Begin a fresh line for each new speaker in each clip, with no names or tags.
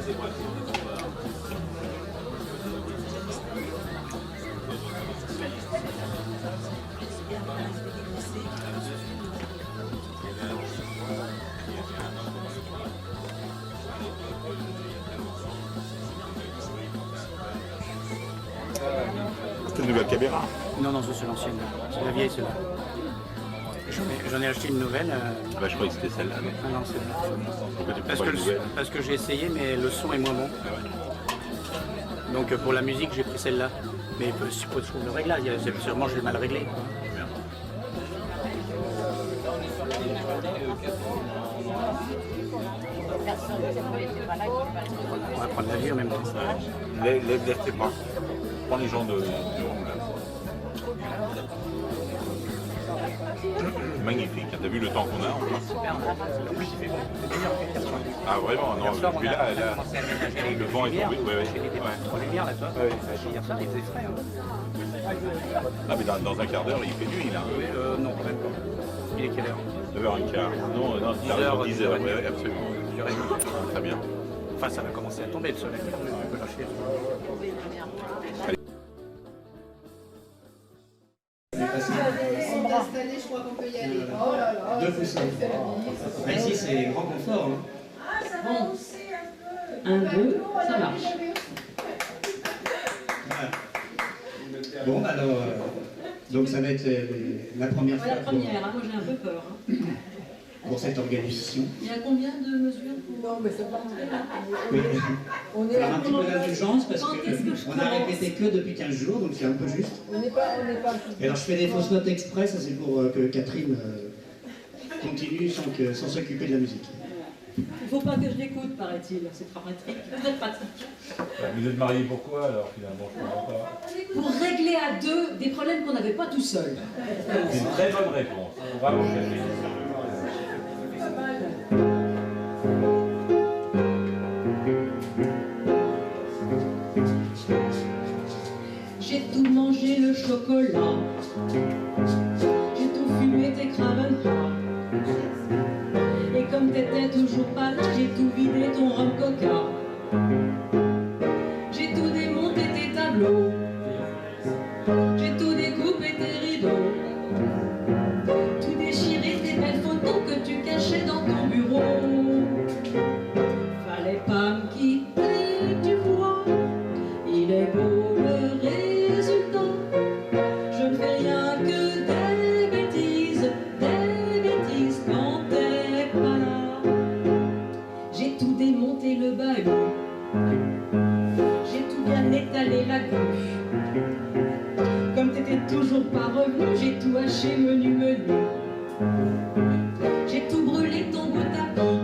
C'est une nouvelle caméra.
Non, non, c'est l'ancienne. C'est la vieille, celle-là. J'en ai acheté une nouvelle.
Bah, je croyais que c'était celle-là.
Ah non, c'est
Pourquoi tu prends
parce
pas
que,
une nouvelle?
parce que j'ai essayé, mais le son est moins bon. Donc pour la musique, j'ai pris celle-là. Mais il faut trouver le réglage. Sûrement, je l'ai mal réglé. On va prendre la vie en même temps.
Lève tes bras. Prends les gens de haut, là. Magnifique. T'as vu le temps qu'on a en plus? Ah vraiment? Non, puis là, le vent est tombé. Ouais.
Trop lumière là, toi. Hier soir, il faisait frais.
Ah mais dans un quart d'heure, il fait nuit là.
Non, quand même pas. Il est quelle heure?
9h15. Non, 10h. Ouais, absolument. Très bien.
Enfin, ça va commencer à tomber le soleil. On peut lâcher.
Installé, je crois qu'on peut y aller. Oh là là.
Deux coussins. Ici, c'est grand confort. Hein.
Ah, ça va aussi un peu.
Un, deux, ça marche.
Voilà. Bon, alors, donc ça va être la première fois
La première, hein, moi j'ai un peu peur. Hein.
pour cette organisation.
Il y a combien de mesures pour...
Non, mais c'est pas
Oui.
On est
Faire un petit peu d'indulgence parce
Quand est-ce que je
qu'on a
commence
répété que depuis 15 jours, donc c'est un peu juste.
On n'est pas.
Et alors je fais des fausses notes exprès, ça c'est pour que Catherine continue sans s'occuper de la musique.
Il ne faut pas que je l'écoute, paraît-il. C'est pratique. Très pratique.
Vous êtes mariés pourquoi alors finalement? Je comprends pas.
Pour régler à deux des problèmes qu'on n'avait pas tout seul.
C'est une très bonne réponse. Bravo Catherine.
J'ai tout mangé le chocolat. J'ai tout fumé tes Cravenha. Et comme t'étais toujours pas là, j'ai tout vidé ton rhum coca. J'ai tout démonté tes tableaux. J'ai tout découpé tes rideaux. Tout déchiré tes belles photos que tu cachais dans ton bureau. Fallait pas me quitter, tu vois. Il est beau le résultat. Je ne fais rien que des bêtises quand t'es pas là. J'ai tout démonté le bahut. J'ai tout bien étalé la gauche. Comme t'étais toujours pas revenu, j'ai tout haché menu. J'ai tout brûlé ton beau tapis.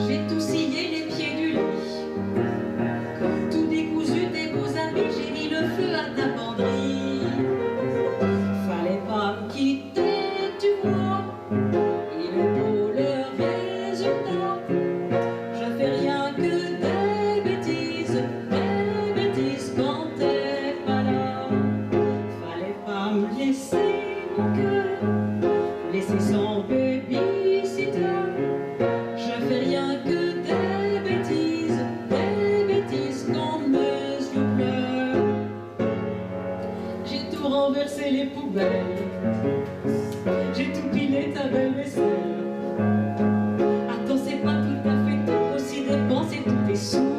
J'ai tout scié les pieds du lit. Tout décousu tes beaux habits, j'ai mis le feu à ta penderie. Fallait pas me quitter, tu vois. Il est beau le résultat. Je fais rien que des bêtises quand t'es pas là. Fallait pas me laisser mon cœur, laisser sans babysitter. Je fais rien que des bêtises quand mes yeux pleurent. J'ai tout renversé les poubelles. J'ai tout pilé ta belle vaisselle. Attends, c'est pas tout à fait tout, aussi dépenser tous tes sous.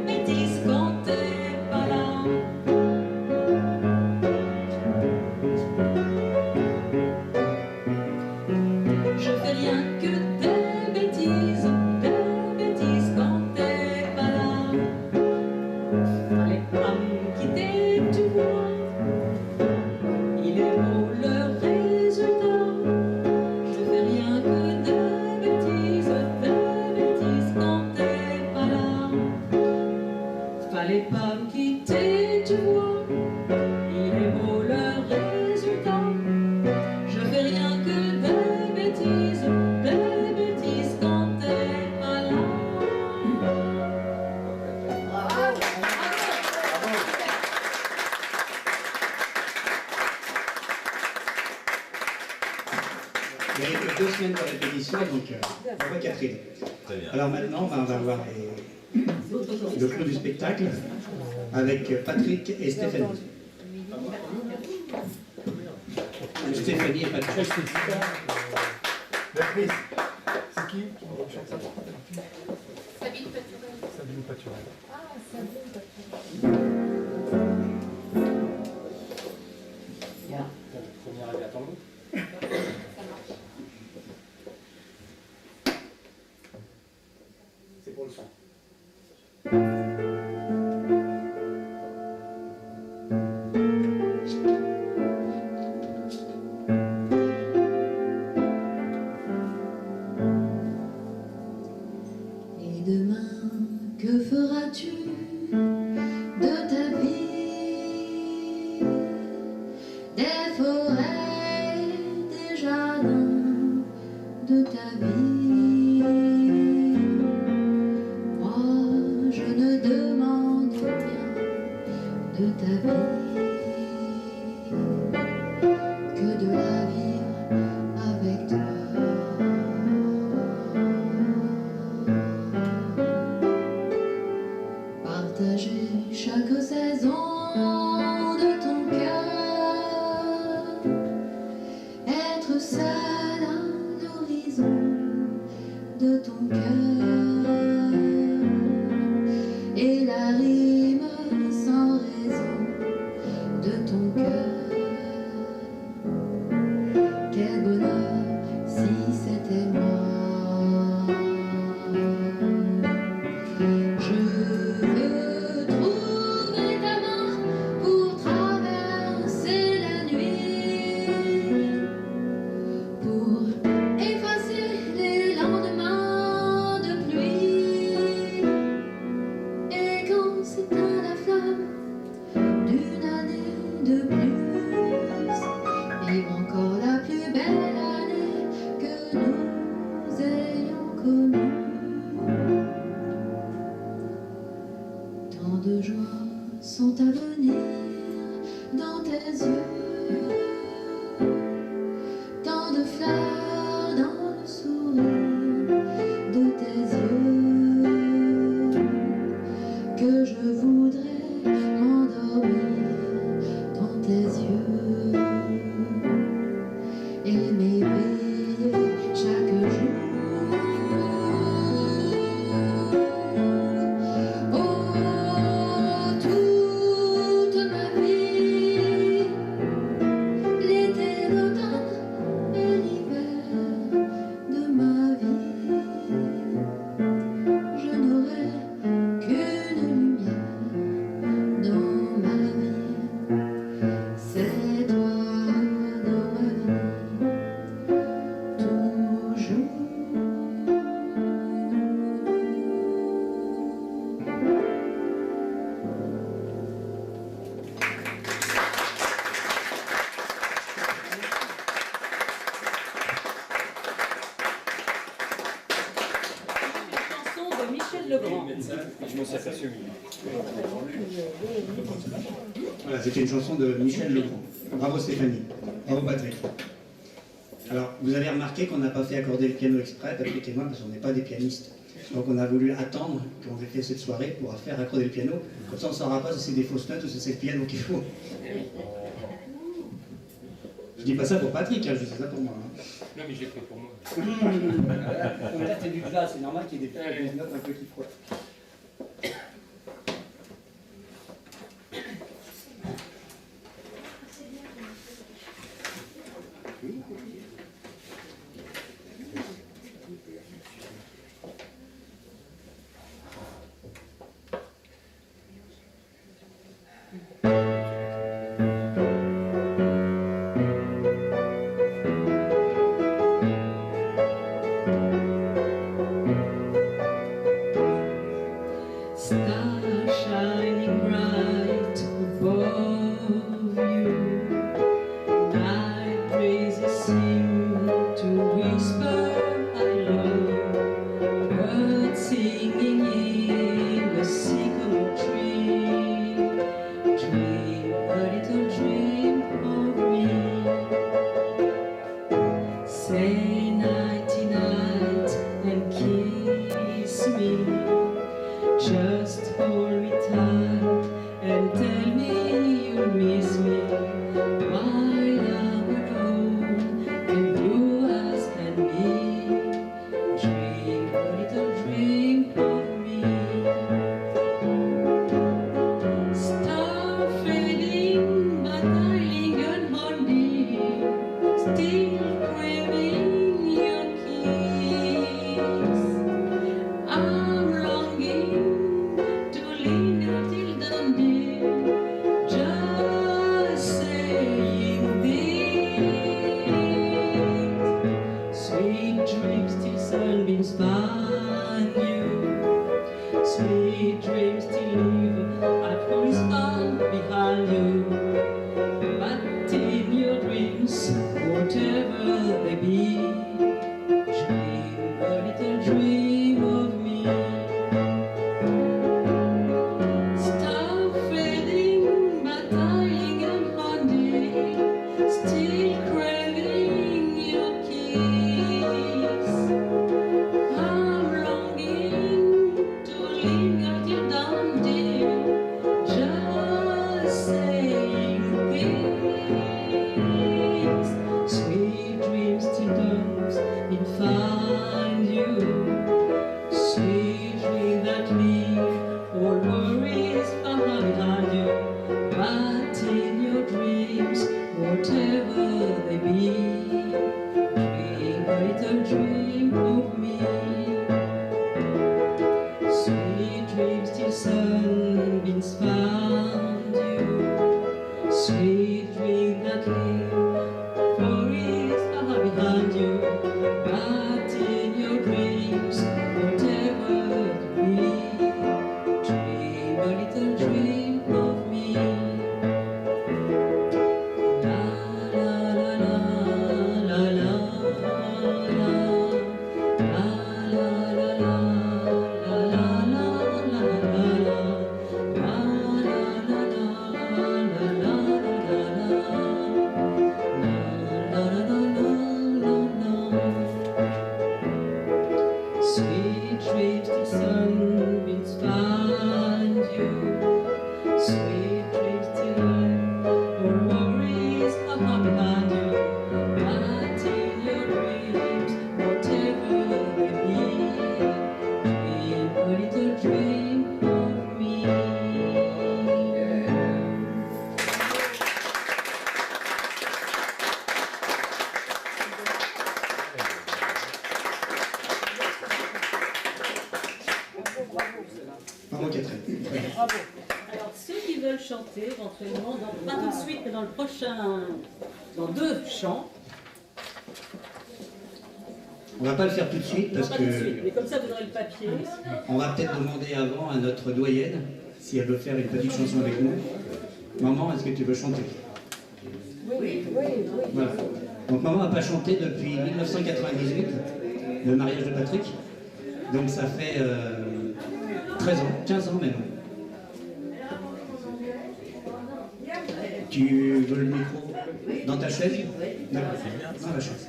Bêtises quand t'es pas là. Je fais rien que des bêtises quand t'es pas là. Fallait pas me quitter, tu vois. Il est beau le résultat. Je fais rien que des bêtises quand t'es pas là. Fallait pas me quitter, tu vois. Il est beau le résultat. Je fais rien que des bêtises quand t'es pas là.
Il n'y avait que 2 semaines de répétition, donc on voit Catherine.
Très bien.
Alors maintenant, on va voir le clou du spectacle avec Patrick et Stéphanie. Stéphanie et Patrick.
C'est qui chante ça?
Sabine Paturel.
Sabine Paturel.
Ah, Sabine Paturel.
Première arrivée à tango. C'est pour le son.
Et demain, que feras-tu de ta vie? Des forêts, des jardins de ta vie. Moi, je ne demande rien de ta vie que de la vivre avec toi. Partager chaque saison de ton cœur, être seul à l'horizon de ton cœur, et la rime sans raison de ton cœur. Quel bonheur si c'était moi. Je veux trouver ta main pour traverser la nuit, pour effacer les lendemains de pluie. Et quand s'éteint la flamme d'une année de plus, vivre encore la plus belle année que nous ayons connue. Tant de joies sont à venir dans tes yeux, tant de fleurs dans le sourire de tes yeux, que je voudrais m'endormir dans tes yeux et m'éveiller chaque jour. Oh, toute ma vie, l'été, l'automne et l'hiver de ma vie, je n'aurai qu'une lumière dans ma vie. C'est toi dans ma vie, toujours.
Chanson de Michel Legrand.
Voilà, c'était une chanson de Michel Legrand. Bravo Stéphanie. Bravo Patrick. Alors, vous avez remarqué qu'on n'a pas fait accorder le piano exprès, Patrick et moi, parce qu'on n'est pas des pianistes. Donc on a voulu attendre qu'on ait fait cette soirée pour faire accorder le piano. Comme ça, on ne saura pas si c'est des fausses notes ou si c'est le piano qu'il faut. Je dis pas ça pour Patrick, hein, je dis ça pour moi. Hein.
Non, mais j'ai pris pour moi.
Là, c'est du jazz, c'est normal qu'il y ait des notes un peu qui frottent.
Sweet dream that came, worries are behind you, but in your dreams, whatever it be, dream a little dream of me. La la la la la la la la la la la Sweet dreams till sunbeams find you. Sweet dreams till your worries are not behind you. But in your dreams, whatever they be, dream a little dream of me.
Bravo Catherine.
Alors, ceux qui veulent chanter, éventuellement, pas tout de suite, mais dans le prochain, dans 2 chants,
On va pas le faire tout de suite
non
parce
pas tout de suite,
que
mais comme ça vous aurez le papier.
on va peut-être demander avant à notre doyenne si elle veut faire une petite chanson avec nous. Maman, est-ce que tu veux chanter? Voilà. Donc maman n'a pas chanté depuis 1998, le mariage de Patrick. Donc ça fait 13 ans, 15 ans même. Tu veux le micro dans ta chaise? D'accord. Dans la chaise.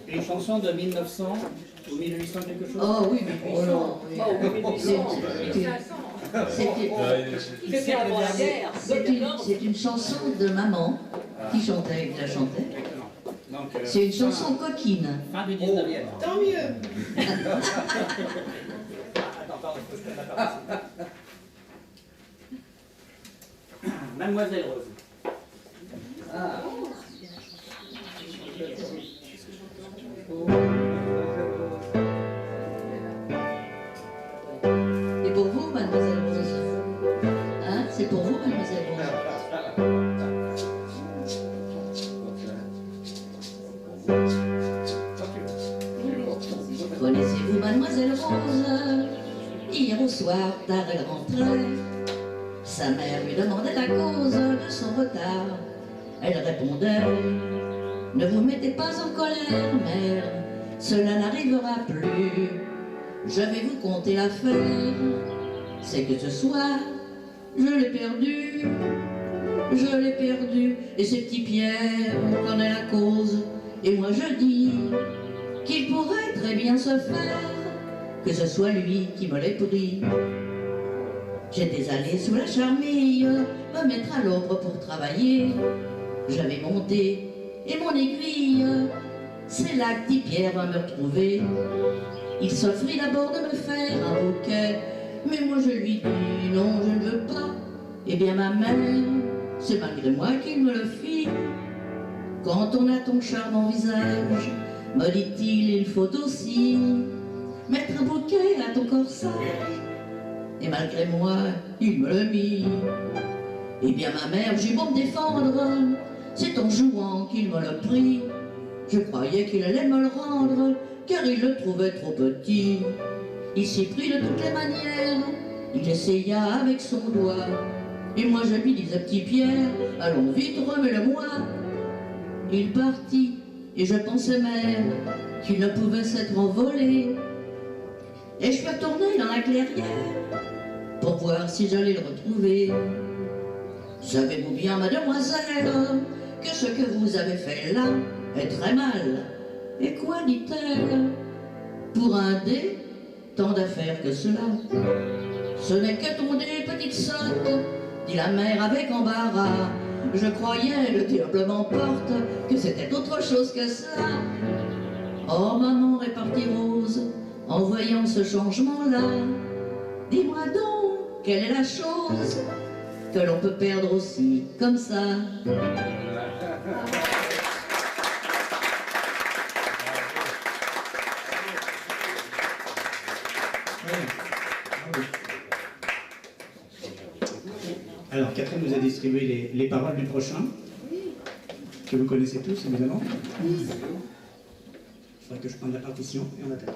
Une chanson de 1900 ou 1800 quelque chose?
Oh oui, mais
C'était avant la guerre.
c'est une chanson de maman qui chantait, qui la chantait.
Donc,
C'est une chanson coquine.
fin du 19e.
Tant mieux.
Attends, pardon, faut que je prenne la parole. Mademoiselle Rose.
Et pour vous, mademoiselle Rose? Hein? C'est pour vous, mademoiselle Rose? Connaissez-vous mademoiselle Rose? Hier au soir, tard elle rentrait. Sa mère lui demandait la cause de son retard. Elle répondait: ne vous mettez pas en colère, mère, cela n'arrivera plus. Je vais vous conter l'affaire. C'est que ce soir, je l'ai perdu. Je l'ai perdu. Et ces petits Pierre connaît la cause. Et moi je dis qu'il pourrait très bien se faire que ce soit lui qui me l'ait pris. J'étais allée sous la charmille me mettre à l'ombre pour travailler. J'avais monté et mon aiguille, c'est là que petit Pierre va me retrouver. Il s'offrit d'abord de me faire un bouquet, mais moi je lui dis non, je ne veux pas. Eh bien ma mère, c'est malgré moi qu'il me le fit. Quand on a ton charmant visage, me dit-il, il faut aussi mettre un bouquet à ton corsage. Et malgré moi, il me le mit. Eh bien ma mère, j'ai beau me défendre, c'est en jouant qu'il me l'a pris. Je croyais qu'il allait me le rendre, car il le trouvait trop petit. Il s'y prit de toutes les manières, il essaya avec son doigt. Et moi je lui disais, petit Pierre, allons vite, remets-le-moi. Il partit, et je pensais même qu'il ne pouvait s'être envolé. Et je suis retournée dans la clairière pour voir si j'allais le retrouver. Savez-vous bien, mademoiselle, que ce que vous avez fait là est très mal? Et quoi, dit-elle? Pour un dé, tant d'affaires que cela. Ce n'est que ton dé, petite sotte, dit la mère avec embarras. Je croyais, le diable m'emporte, que c'était autre chose que ça. Oh maman, répartit Rose, en voyant ce changement-là. Dis-moi donc, quelle est la chose que l'on peut perdre aussi comme ça?
Alors, Catherine nous a distribué les paroles du prochain, que vous connaissez tous, évidemment. Il faudrait que je prenne la partition et on attaque.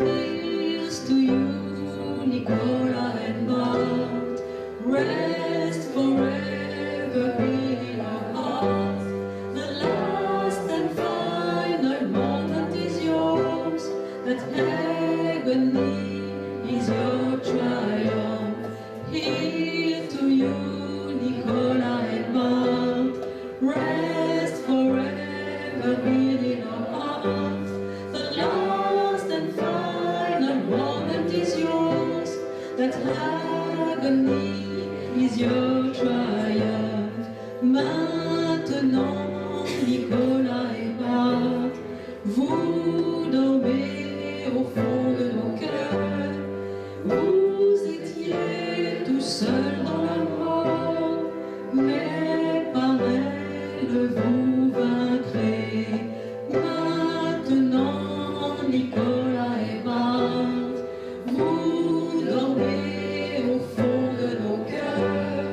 Here's to you, Nicola and Bart. Rest forever in our hearts. The last and final moment is yours. That agony is your triumph. Here to you, Nicola and Bart. Rest forever in our hearts. The last and final moment is yours. That agony is your triumph. Maintenant, Nicolas et Bart, vous dormez au fond de nos cœurs. Vous étiez tout seul dans la mort, mais par elle vous vaincrez. Maintenant, Nicolas et Bart, vous dormez au fond de nos cœurs.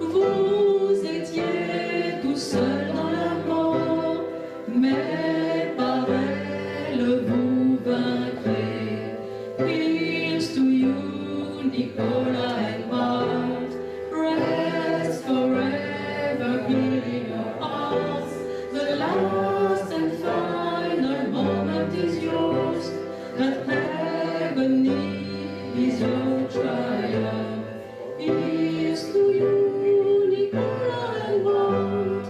Vous étiez tout seul dans la mort, mais par elle vous vaincrez. Here's to you, Nicolas and Bart. Rest forever here in your hearts. The last and final moment is yours. That agony is your triumph. Here's to you, Nicolas and Bart.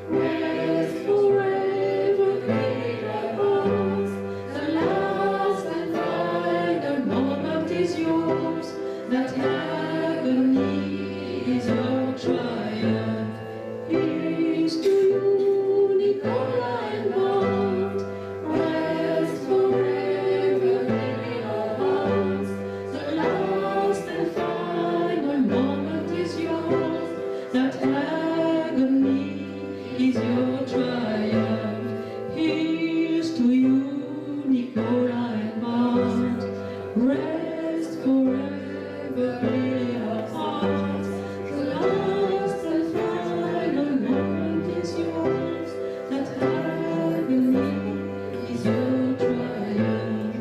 Rest forever here in your hearts. The last and final moment is yours. That agony is your triumph. Here's to you, Nicolas and Bart. Rest forever here in your hearts. The last and final moment is yours. That agony is your triumph. Here's to you, Nicolas and Bart. Rest forever in your hearts. The last and final moment is yours. That agony is your triumph.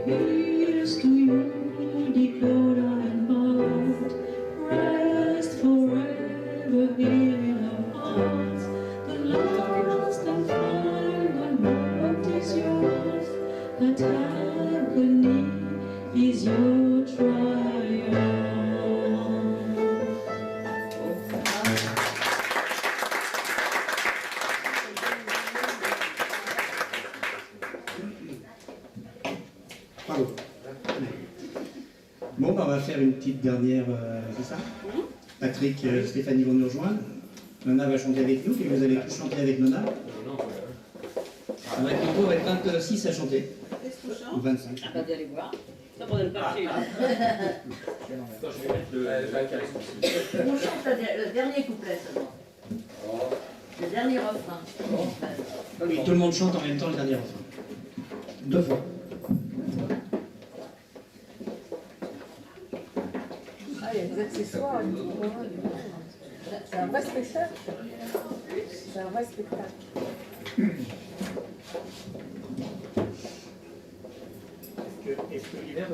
Here's to you, Nicola and Bart. Rest forever here in our hearts. The last and final moment is yours. That agony is your triumph.
Bravo. Bon, bah, on va faire une petite dernière, c'est ça? Patrick, Stéphanie vont nous rejoindre. Nona va chanter avec nous, et vous allez tous chanter avec Nona. Avec Nico, on va être 26 à chanter. Ou 25.
Ah bah, vous allez voir. Ça pour ne pas suivre.
On chante le dernier couplet seulement. Le dernier refrain.
Oui, tout le monde chante en même temps le dernier refrain. 2 fois.
Ah, il y a des accessoires. C'est un vrai spectacle. C'est un vrai spectacle.
Est-ce que l'hiver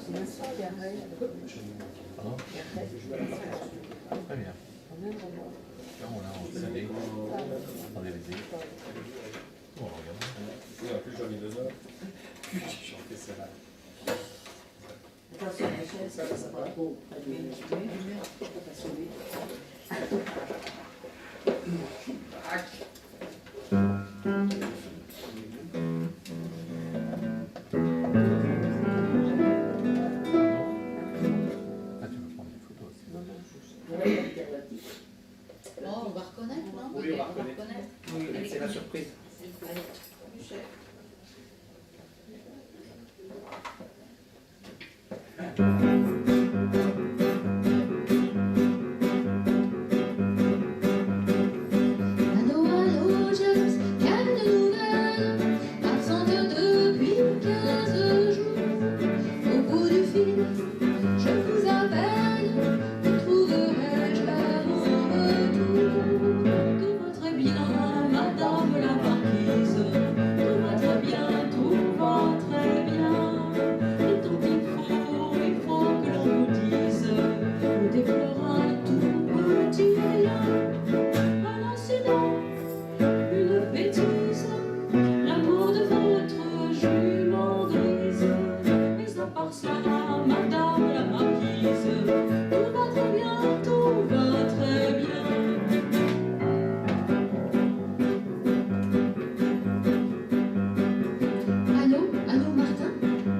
Bien sûr, il y a Ray.
Très bien.
mis dedans.
Attention, Michel, ça va pas trop. Pas sauver.
Bon, on va reconnaître, non?
Oui, on va reconnaître. Oui, c'est la surprise.
Allez, Michel.
Allô, allô, James, quelle nouvelle? Absente depuis 15 jours. Au bout du fil, je vous appelle. Vous trouverai-je à mon retour? Tout va très bien, madame la marquise. Tout va très bien, tout va très bien. Et tant il faut que l'on vous dise. Vous déplorez un tout petit rien. Un incident, une bêtise, l'amour de votre jument grise. Mais à part ça, madame la marquise, tout va très bien, tout va très bien. Allô, allô Martin,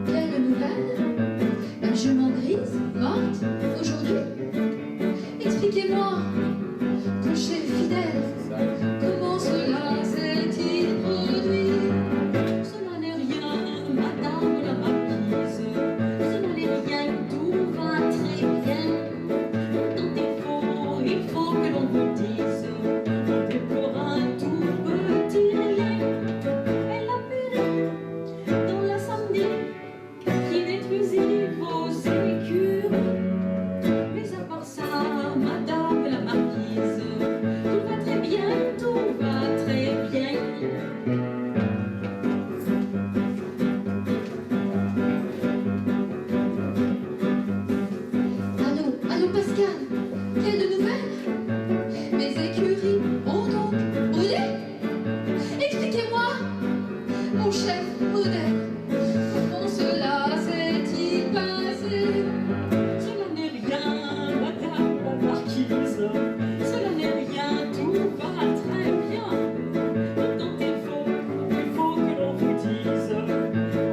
quelle nouvelle? La jument grise, morte, aujourd'hui? Expliquez-moi, clocher fidèle, comment cela s'est-il produit? Cela n'est rien, madame la marquise, cela n'est rien, tout va très bien. Tant il faut que l'on vous dise, on déplore un tout petit rien. Elle a péri dans l'incendie qui détruisit vos écuries. Mais à part ça, madame la marquise, tout va très bien, tout va très bien. Allô, allô Pascal, quelle nouvelle? Mes écuries ont donc brûlé? Expliquez-moi, mon chef modèle, comment cela s'est-il passé? Cela n'est rien, madame la marquise, cela n'est rien, tout va très bien. Tant il faut que l'on vous dise, on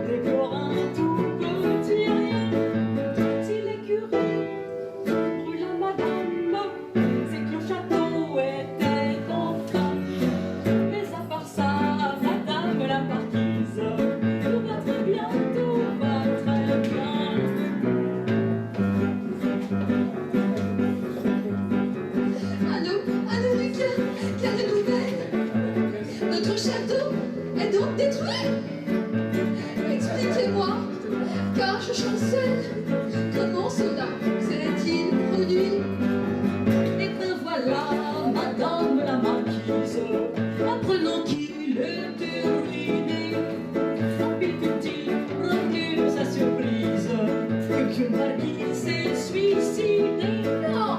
déplore un tout petit rien. Si l'écurie brûla madame, c'est que le château était en feu. Mais à part ça, madame la marquise, tout va très bien, tout va très bien. Allô, allô Lucas, quelle nouvelle? Notre château est donc détruit? Expliquez-moi, car je chancelle, comment cela s'est-il produit? Et ben voilà, madame la marquise, apprenant qu'il était ruiné, appelle-t-il revenu sa surprise, que marquise s'est suicidé? Non!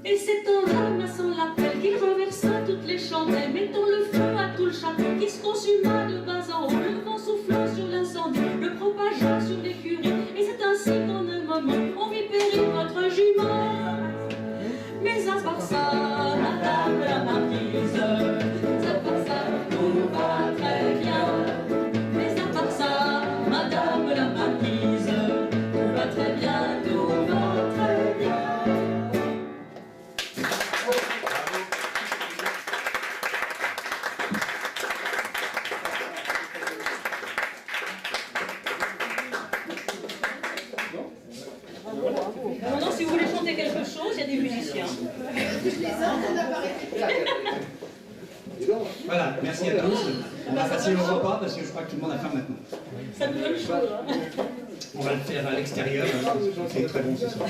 Et c'est en ramassant la pelle qu'il renversa toutes les chandelles, mettant le feu à tout le château qui se consuma de bas en haut. Le vent soufflant sur l'incendie, le propagea sur l'écurie, et c'est ainsi qu'en un moment on vit périr votre jument. Mais à part ça, madame la marquise, à part ça, tout va très bien. Mais à part ça, madame la marquise, tout va très bien, tout va très bien. Maintenant, si vous voulez chanter quelque chose, il y a des musiciens.
Voilà, merci à tous. On va passer au repas parce que je crois que tout le monde a faim maintenant.
Ça me donne chaud, hein.
On va le faire à l'extérieur, il fait très bon ce soir.